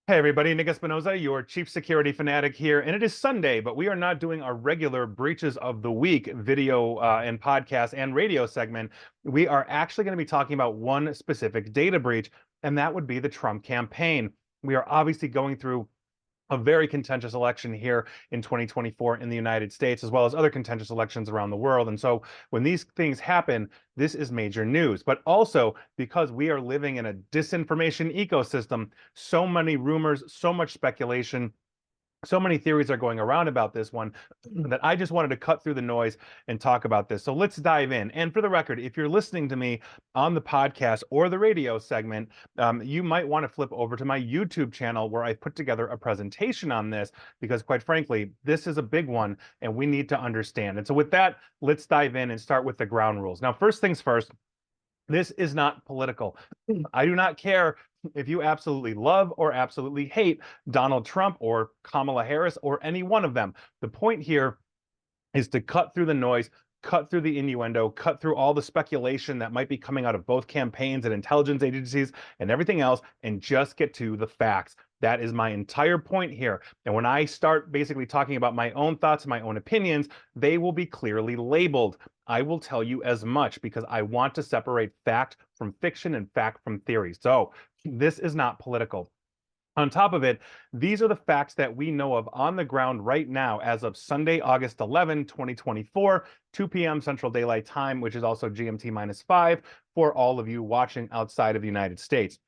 Hey everybody, Nick Espinoza, your chief security fanatic here, and it is Sunday, but we are not doing our regular breaches of the week video and podcast and radio segment. We are actually going to be talking about one specific data breach, and that would be the Trump campaign. We are obviously going through a very contentious election here in 2024 in the United States, as well as other contentious elections around the world. And so when these things happen, this is major news. But also because we are living in a disinformation ecosystem, so many rumors, so much speculation, so many theories are going around about this one that I just wanted to cut through the noise and talk about this. So let's dive in. And for the record, if you're listening to me on the podcast or the radio segment, you might want to flip over to my YouTube channel where I put together a presentation on this because, quite frankly, this is a big one and we need to understand. And so with that, let's dive in and start with the ground rules. Now, first things first, this is not political. I do not care if you absolutely love or absolutely hate Donald Trump or Kamala Harris or any one of them. The point here is to cut through the noise, cut through the innuendo, cut through all the speculation that might be coming out of both campaigns and intelligence agencies and everything else, and just get to the facts. That is my entire point here. And when I start basically talking about my own thoughts, my own opinions, they will be clearly labeled. I will tell you as much because I want to separate fact from fiction and fact from theory. So this is not political. On top of it, these are the facts that we know of on the ground right now as of Sunday, August 11, 2024, 2 p.m. Central Daylight Time, which is also GMT -5 for all of you watching outside of the United States.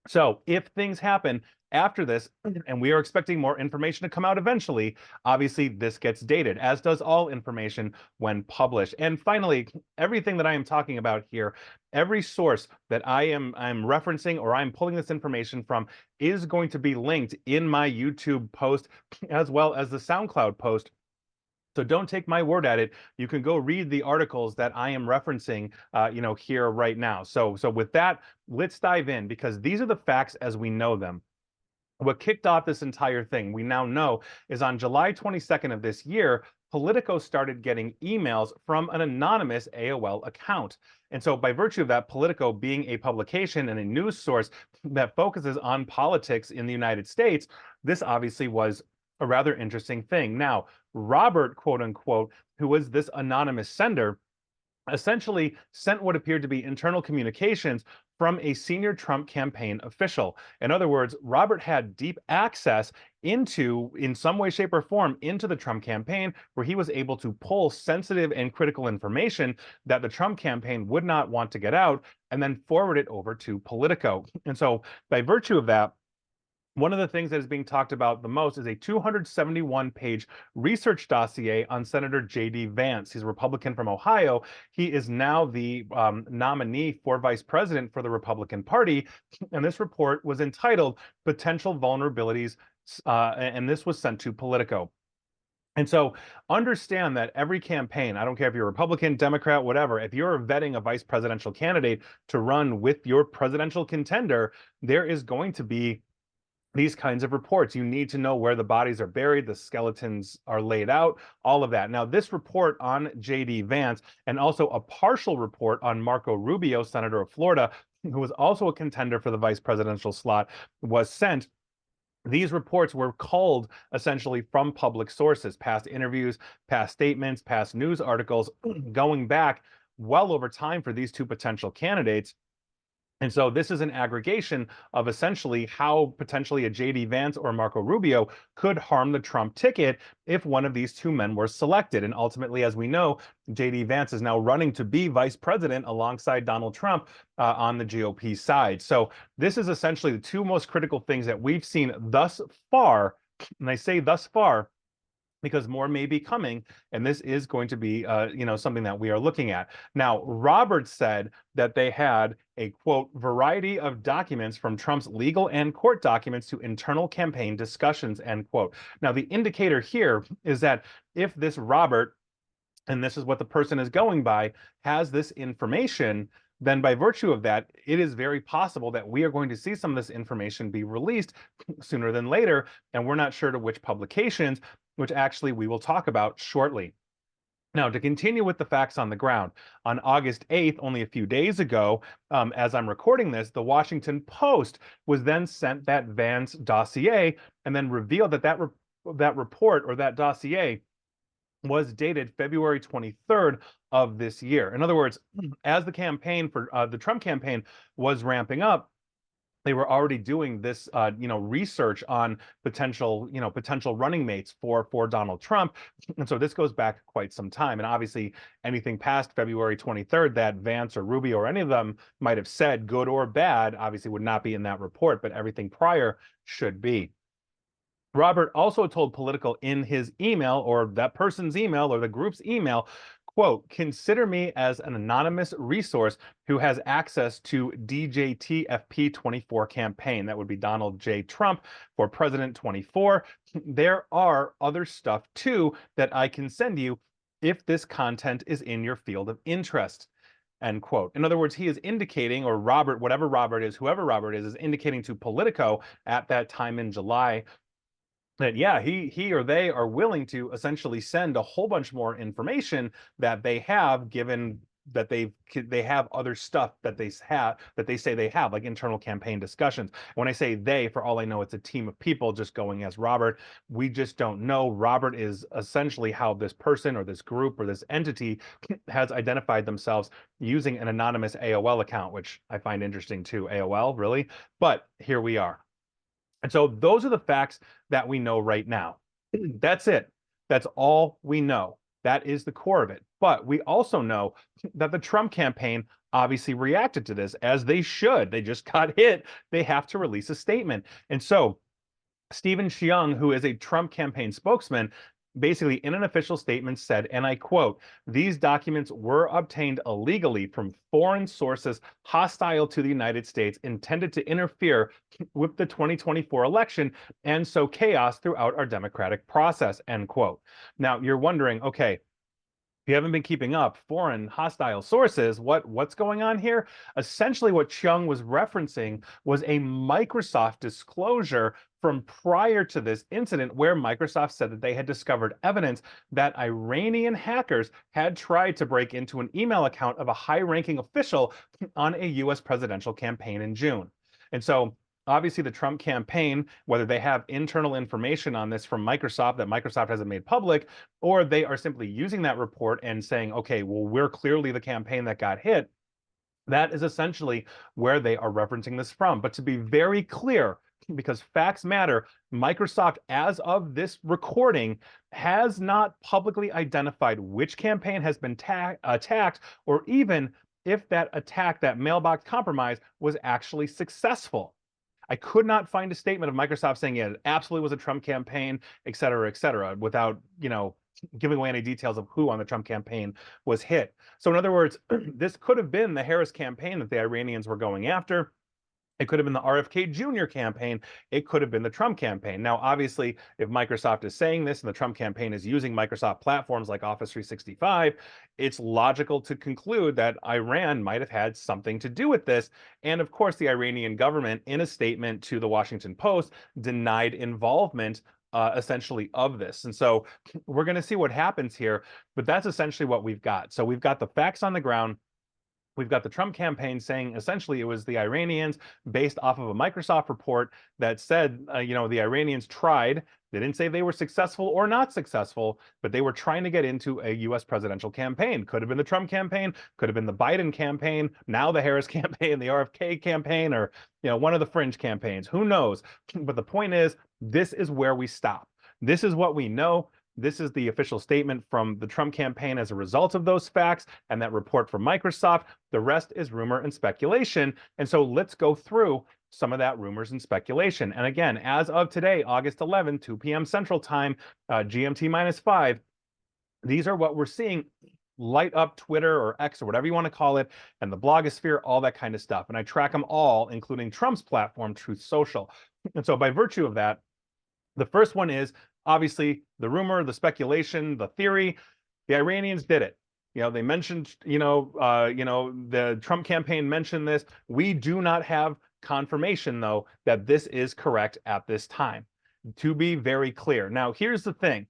So if things happen after this, and we are expecting more information to come out eventually, obviously this gets dated, as does all information when published. And finally, everything that I am talking about here, every source that I'm referencing or I'm pulling this information from is going to be linked in my YouTube post as well as the SoundCloud post. So don't take my word at it. You can go read the articles that I am referencing, here right now. So with that, let's dive in because these are the facts as we know them. What kicked off this entire thing, we now know, is on July 22nd of this year, Politico started getting emails from an anonymous AOL account. And so, by virtue of that, Politico being a publication and a news source that focuses on politics in the United States, this obviously was a rather interesting thing. Now, Robert, quote unquote, who was this anonymous sender, essentially sent what appeared to be internal communications from a senior Trump campaign official. In other words, Robert had deep access into, in some way, shape, or form, into the Trump campaign, where he was able to pull sensitive and critical information that the Trump campaign would not want to get out and then forward it over to Politico. And so, by virtue of that, one of the things that is being talked about the most is a 271-page research dossier on Senator J.D. Vance. He's a Republican from Ohio. He is now the nominee for vice president for the Republican Party. And this report was entitled Potential Vulnerabilities, and this was sent to Politico. And so understand that every campaign, I don't care if you're Republican, Democrat, whatever, if you're vetting a vice presidential candidate to run with your presidential contender, there is going to be these kinds of reports. You need to know where the bodies are buried, the skeletons are laid out, all of that. Now, this report on J.D. Vance and also a partial report on Marco Rubio, Senator of Florida, who was also a contender for the vice presidential slot, was sent. These reports were culled essentially from public sources, past interviews, past statements, past news articles, going back well over time for these two potential candidates. And so this is an aggregation of essentially how potentially a J.D. Vance or Marco Rubio could harm the Trump ticket if one of these two men were selected. And ultimately, as we know, J.D. Vance is now running to be vice president alongside Donald Trump on the GOP side. So this is essentially the two most critical things that we've seen thus far. And I say thus far because more may be coming, and this is going to be, something that we are looking at. Now, Roberts said that they had a, quote, variety of documents from Trump's legal and court documents to internal campaign discussions, end quote. Now, the indicator here is that if this Robert, and this is what the person is going by, has this information, then by virtue of that, it is very possible that we are going to see some of this information be released sooner than later, and we're not sure to which publications, which actually we will talk about shortly. Now, to continue with the facts on the ground, on August 8th, only a few days ago, as I'm recording this, the Washington Post was then sent that Vance dossier and then revealed that that report or that dossier was dated February 23rd of this year. In other words, as the campaign for the Trump campaign was ramping up, they were already doing this, research on potential running mates for Donald Trump, and so this goes back quite some time. And obviously, anything past February 23rd that Vance or Rubio or any of them might have said, good or bad, obviously would not be in that report, but everything prior should be. Robert also told Politico in his email, or that person's email, or the group's email, quote, consider me as an anonymous resource who has access to DJTFP 24 campaign. That would be Donald J. Trump for President 24. There are other stuff too that I can send you if this content is in your field of interest. End quote. In other words, he is indicating, or Robert, whatever Robert is, whoever Robert is indicating to Politico at that time in July that yeah, he or they are willing to essentially send a whole bunch more information that they have, given that they have other stuff that they say they have, like internal campaign discussions. When I say they, for all I know, it's a team of people just going as Robert. We just don't know. Robert is essentially how this person or this group or this entity has identified themselves using an anonymous AOL account, which I find interesting too. AOL, really? But here we are. And so those are the facts that we know right now. That's it. That's all we know. That is the core of it. But we also know that the Trump campaign obviously reacted to this, as they should. They just got hit. They have to release a statement. And so Stephen Cheung, who is a Trump campaign spokesman, basically in an official statement said, and I quote, these documents were obtained illegally from foreign sources hostile to the United States, intended to interfere with the 2024 election and sow chaos throughout our democratic process, end quote. Now, you're wondering, okay, if you haven't been keeping up, foreign hostile sources, what's going on here? Essentially, what Cheung was referencing was a Microsoft disclosure from prior to this incident, where Microsoft said that they had discovered evidence that Iranian hackers had tried to break into an email account of a high-ranking official on a US presidential campaign in June. And so obviously the Trump campaign, whether they have internal information on this from Microsoft that Microsoft hasn't made public, or they are simply using that report and saying, okay, well, we're clearly the campaign that got hit, that is essentially where they are referencing this from. But to be very clear, because facts matter, Microsoft, as of this recording, has not publicly identified which campaign has been attacked, or even if that attack, that mailbox compromise, was actually successful. I could not find a statement of Microsoft saying, yeah, it absolutely was a Trump campaign, et cetera, without, giving away any details of who on the Trump campaign was hit. So in other words, this could have been the Harris campaign that the Iranians were going after. It could have been the RFK Jr. campaign. It could have been the Trump campaign. Now, obviously, if Microsoft is saying this and the Trump campaign is using Microsoft platforms like Office 365, it's logical to conclude that Iran might have had something to do with this. And of course, the Iranian government, in a statement to the Washington Post, denied involvement essentially of this. And so we're going to see what happens here, but that's essentially what we've got. So we've got the facts on the ground. We've got the Trump campaign saying essentially it was the Iranians, based off of a Microsoft report that said, the Iranians tried. They didn't say they were successful or not successful, but they were trying to get into a US presidential campaign. Could have been the Trump campaign, could have been the Biden campaign, now the Harris campaign, the RFK campaign, or one of the fringe campaigns. Who knows? But the point is, this is where we stop. This is what we know. This is the official statement from the Trump campaign as a result of those facts and that report from Microsoft. The rest is rumor and speculation. And so let's go through some of that rumors and speculation. And again, as of today, August 11, 2 p.m. Central Time, GMT -5, these are what we're seeing light up Twitter or X or whatever you want to call it, and the blogosphere, all that kind of stuff. And I track them all, including Trump's platform, Truth Social. And so by virtue of that, the first one is obviously the rumor, the speculation, the theory. The Iranians did it. They mentioned, the Trump campaign mentioned this. We do not have confirmation, though, that this is correct at this time, to be very clear. Now, here's the thing.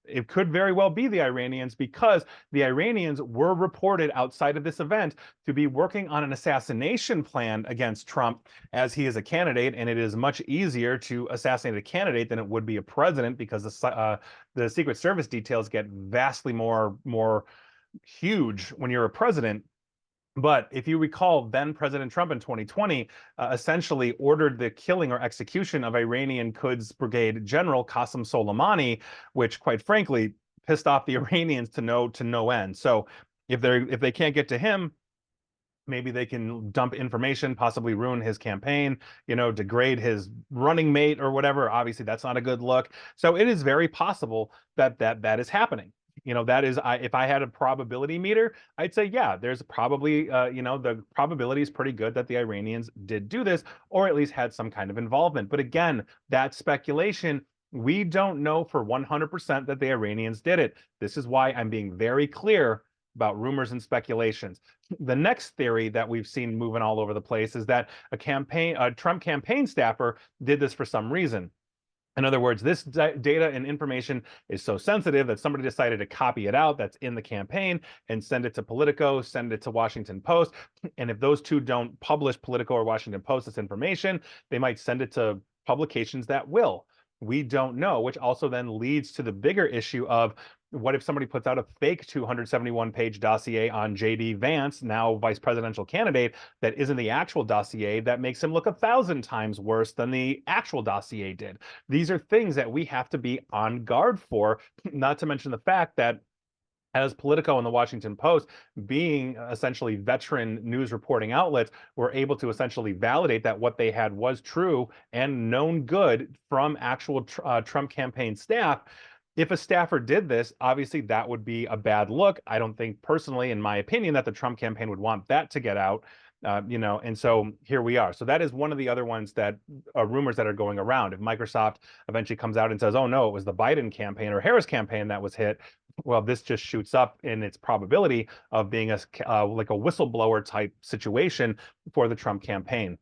It could very well be the Iranians, because the Iranians were reported outside of this event to be working on an assassination plan against Trump, as he is a candidate, and it is much easier to assassinate a candidate than it would be a president, because the Secret Service details get vastly more huge when you're a president. But if you recall, then President Trump in 2020 essentially ordered the killing or execution of Iranian Quds Brigade General Qasem Soleimani, which, quite frankly, pissed off the Iranians to no end. So if they can't get to him, maybe they can dump information, possibly ruin his campaign, degrade his running mate or whatever. Obviously, that's not a good look. So it is very possible that is happening. That is, if I had a probability meter, I'd say, yeah, there's probably, the probability is pretty good that the Iranians did do this, or at least had some kind of involvement. But again, that's speculation. We don't know for 100% that the Iranians did it. This is why I'm being very clear about rumors and speculations. The next theory that we've seen moving all over the place is that a Trump campaign staffer did this for some reason. In other words, this data and information is so sensitive that somebody decided to copy it out that's in the campaign and send it to Politico, send it to Washington Post. And if those two don't publish, Politico or Washington Post, this information, they might send it to publications that will. We don't know, which also then leads to the bigger issue of, what if somebody puts out a fake 271-page dossier on J.D. Vance, now vice presidential candidate, that isn't the actual dossier, that makes him look 1,000 times worse than the actual dossier did? These are things that we have to be on guard for, not to mention the fact that, as Politico and the Washington Post, being essentially veteran news reporting outlets, were able to essentially validate that what they had was true and known good from actual Trump campaign staff. If a staffer did this, obviously that would be a bad look. I don't think, personally, in my opinion, that the Trump campaign would want that to get out. And so here we are. So that is one of the other ones that rumors that are going around. If Microsoft eventually comes out and says, oh no, it was the Biden campaign or Harris campaign that was hit, well, this just shoots up in its probability of being like a whistleblower type situation for the Trump campaign.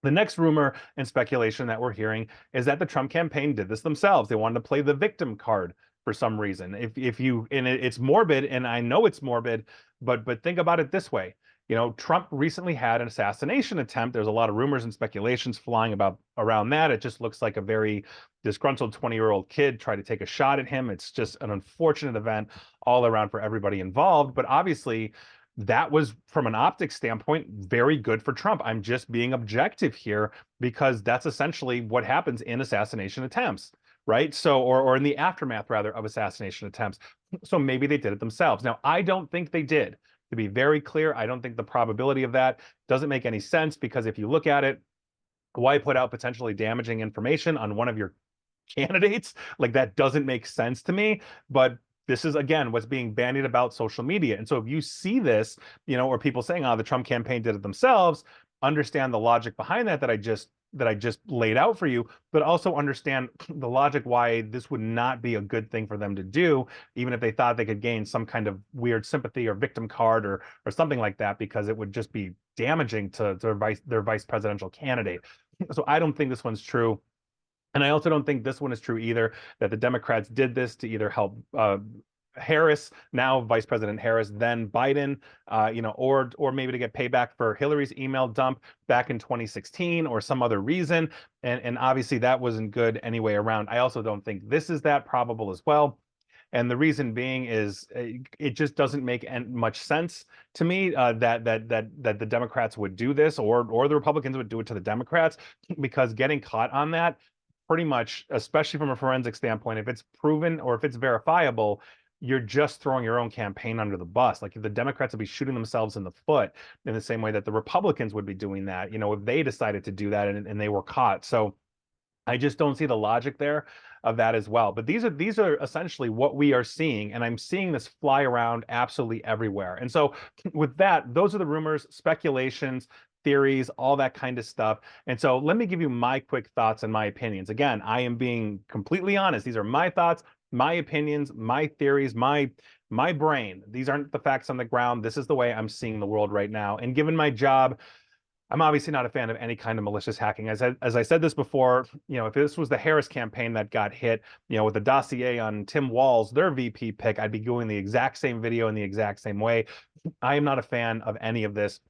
The next rumor and speculation that we're hearing is that the Trump campaign did this themselves. They wanted to play the victim card for some reason. It's morbid, and I know it's morbid, but think about it this way. Trump recently had an assassination attempt. There's a lot of rumors and speculations flying around that. It just looks like a very disgruntled 20-year-old kid tried to take a shot at him. It's just an unfortunate event all around for everybody involved. But obviously, that was, from an optics standpoint, very good for Trump. I'm just being objective here, because that's essentially what happens in assassination attempts, right? So, or in the aftermath, rather, of assassination attempts. So maybe they did it themselves. Now, I don't think they did. To be very clear, I don't think the probability of that doesn't make any sense, because if you look at it, why put out potentially damaging information on one of your candidates? Like, that doesn't make sense to me. But this is, again, what's being bandied about social media. And so if you see this, or people saying, oh, the Trump campaign did it themselves, understand the logic behind that I just laid out for you, but also understand the logic why this would not be a good thing for them to do, even if they thought they could gain some kind of weird sympathy or victim card or something like that, because it would just be damaging to their vice presidential candidate. So I don't think this one's true. And I also don't think this one is true either, that the Democrats did this to either help Harris, now Vice President Harris, then Biden, or maybe to get payback for Hillary's email dump back in 2016 or some other reason. And obviously that wasn't good anyway around. I also don't think this is that probable as well. And the reason being is it just doesn't make much sense to me that the Democrats would do this, or the Republicans would do it to the Democrats, because getting caught on that, pretty much, especially from a forensic standpoint, if it's proven or if it's verifiable, you're just throwing your own campaign under the bus. Like, if the Democrats would be shooting themselves in the foot in the same way that the Republicans would be doing that, if they decided to do that and they were caught. So I just don't see the logic there of that as well. But these are essentially what we are seeing, and I'm seeing this fly around absolutely everywhere. And so with that, those are the rumors, speculations, theories, all that kind of stuff. And so let me give you my quick thoughts and my opinions. Again, I am being completely honest. These are my thoughts, my opinions, my theories, my brain. These aren't the facts on the ground. This is the way I'm seeing the world right now. And given my job, I'm obviously not a fan of any kind of malicious hacking. As I said this before, if this was the Harris campaign that got hit, with the dossier on Tim Walz, their VP pick, I'd be doing the exact same video in the exact same way. I am not a fan of any of this.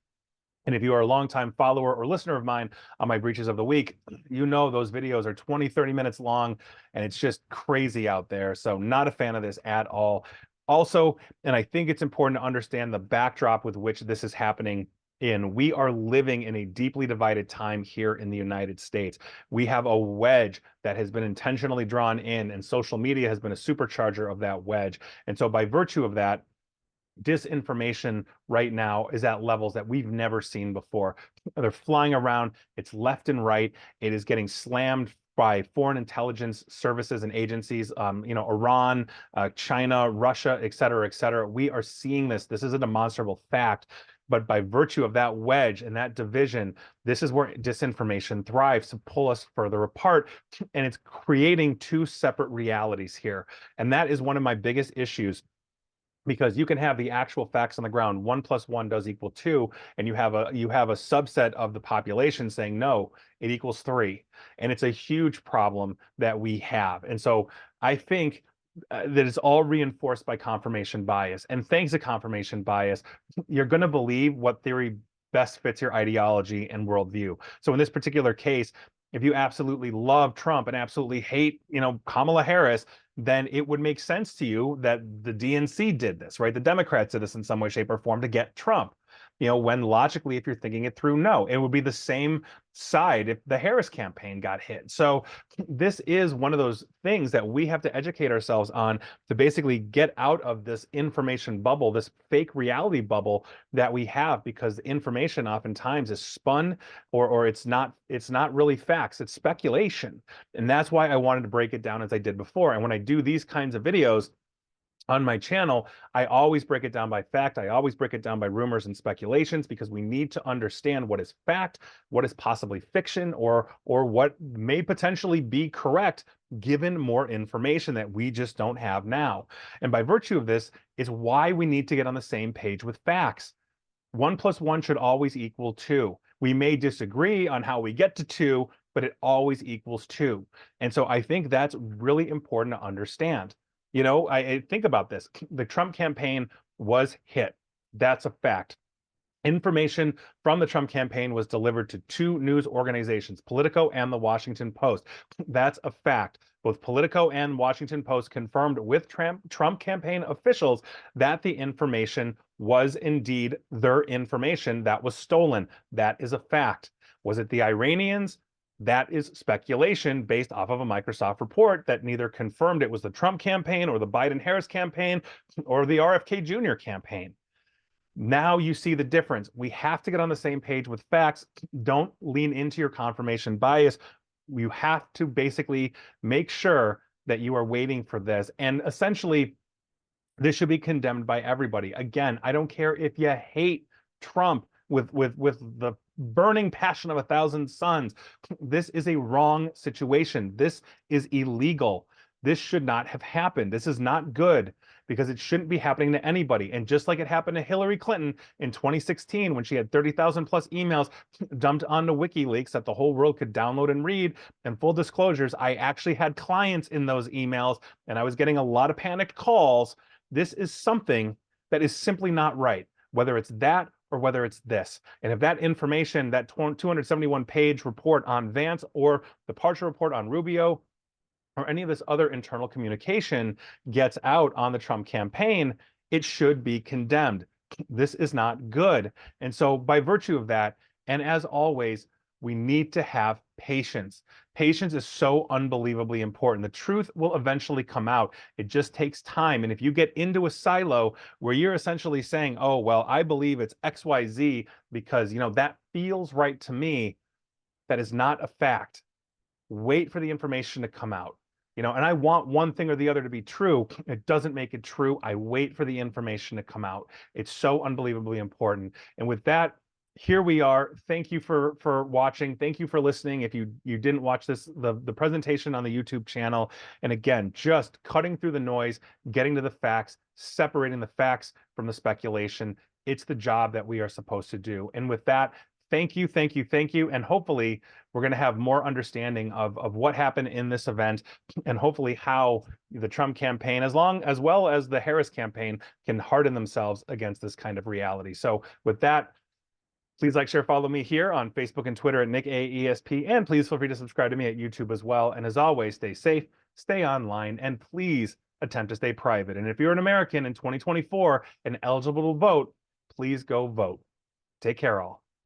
And if you are a longtime follower or listener of mine on my breaches of the week, those videos are 20, 30 minutes long, and it's just crazy out there. So not a fan of this at all. Also, and I think it's important to understand the backdrop with which this is happening we are living in a deeply divided time here in the United States. We have a wedge that has been intentionally drawn in, and social media has been a supercharger of that wedge. And so by virtue of that, disinformation right now is at levels that we've never seen before. They're flying around. It's left and right. It is getting slammed by foreign intelligence services and agencies, Iran, China, Russia, et cetera, et cetera. We are seeing this. This is a demonstrable fact. But by virtue of that wedge and that division, this is where disinformation thrives to pull us further apart. And it's creating two separate realities here. And that is one of my biggest issues, because you can have the actual facts on the ground. 1 + 1 does equal 2, and you have a subset of the population saying no, it equals 3, and it's a huge problem that we have. And so I think that it's all reinforced by confirmation bias. And thanks to confirmation bias, you're going to believe what theory best fits your ideology and worldview. So in this particular case, if you absolutely love Trump and absolutely hate, Kamala Harris, then it would make sense to you that the DNC did this, right? The Democrats did this in some way, shape, or form to get Trump. When logically, if you're thinking it through, no, it would be the same side if the Harris campaign got hit. So this is one of those things that we have to educate ourselves on to basically get out of this information bubble, this fake reality bubble that we have, because information oftentimes is spun, or it's not really facts, it's speculation. And that's why I wanted to break it down as I did before. And when I do these kinds of videos on my channel, I always break it down by fact. I always break it down by rumors and speculations, because we need to understand what is fact, what is possibly fiction, or what may potentially be correct given more information that we just don't have now. And by virtue of this is why we need to get on the same page with facts. 1 + 1 should always equal 2. We may disagree on how we get to 2, but it always equals 2. And so I think that's really important to understand. I think about this. The Trump campaign was hit. That's a fact. Information from the Trump campaign was delivered to two news organizations, Politico and the Washington Post. That's a fact. Both Politico and Washington Post confirmed with Trump campaign officials that the information was indeed their information that was stolen. That is a fact. Was it the Iranians? That is speculation based off of a Microsoft report that neither confirmed it was the Trump campaign or the Biden-Harris campaign or the RFK Jr. campaign. Now you see the difference. We have to get on the same page with facts. Don't lean into your confirmation bias. You have to basically make sure that you are waiting for this. And essentially, this should be condemned by everybody. Again, I don't care if you hate Trump with the burning passion of 1,000 suns. This is a wrong situation. This is illegal. This should not have happened. This is not good, because it shouldn't be happening to anybody. And just like it happened to Hillary Clinton in 2016, when she had 30,000 plus emails dumped onto WikiLeaks that the whole world could download and read, and full disclosures, I actually had clients in those emails, and I was getting a lot of panicked calls. This is something that is simply not right, whether it's that or whether it's this. And if that information, that 271-page report on Vance, or the partial report on Rubio, or any of this other internal communication gets out on the Trump campaign, it should be condemned. This is not good. And so by virtue of that, and as always, we need to have patience. Patience is so unbelievably important. The truth will eventually come out. It just takes time. And if you get into a silo where you're essentially saying, oh, well, I believe it's XYZ because, that feels right to me, that is not a fact. Wait for the information to come out. And I want one thing or the other to be true. It doesn't make it true. I wait for the information to come out. It's so unbelievably important. And with that, here we are. Thank you for watching. Thank you for listening. If you didn't watch this, the presentation on the YouTube channel. And again, just cutting through the noise, getting to the facts, separating the facts from the speculation. It's the job that we are supposed to do. And with that, Thank you, thank you, thank you. And hopefully we're going to have more understanding of what happened in this event, and hopefully how the Trump campaign, as well as the Harris campaign, can harden themselves against this kind of reality. So with that, please like, share, follow me here on Facebook and Twitter at NickAESP, and please feel free to subscribe to me at YouTube as well. And as always, stay safe, stay online, and please attempt to stay private. And if you're an American in 2024 and eligible to vote, please go vote. Take care, all.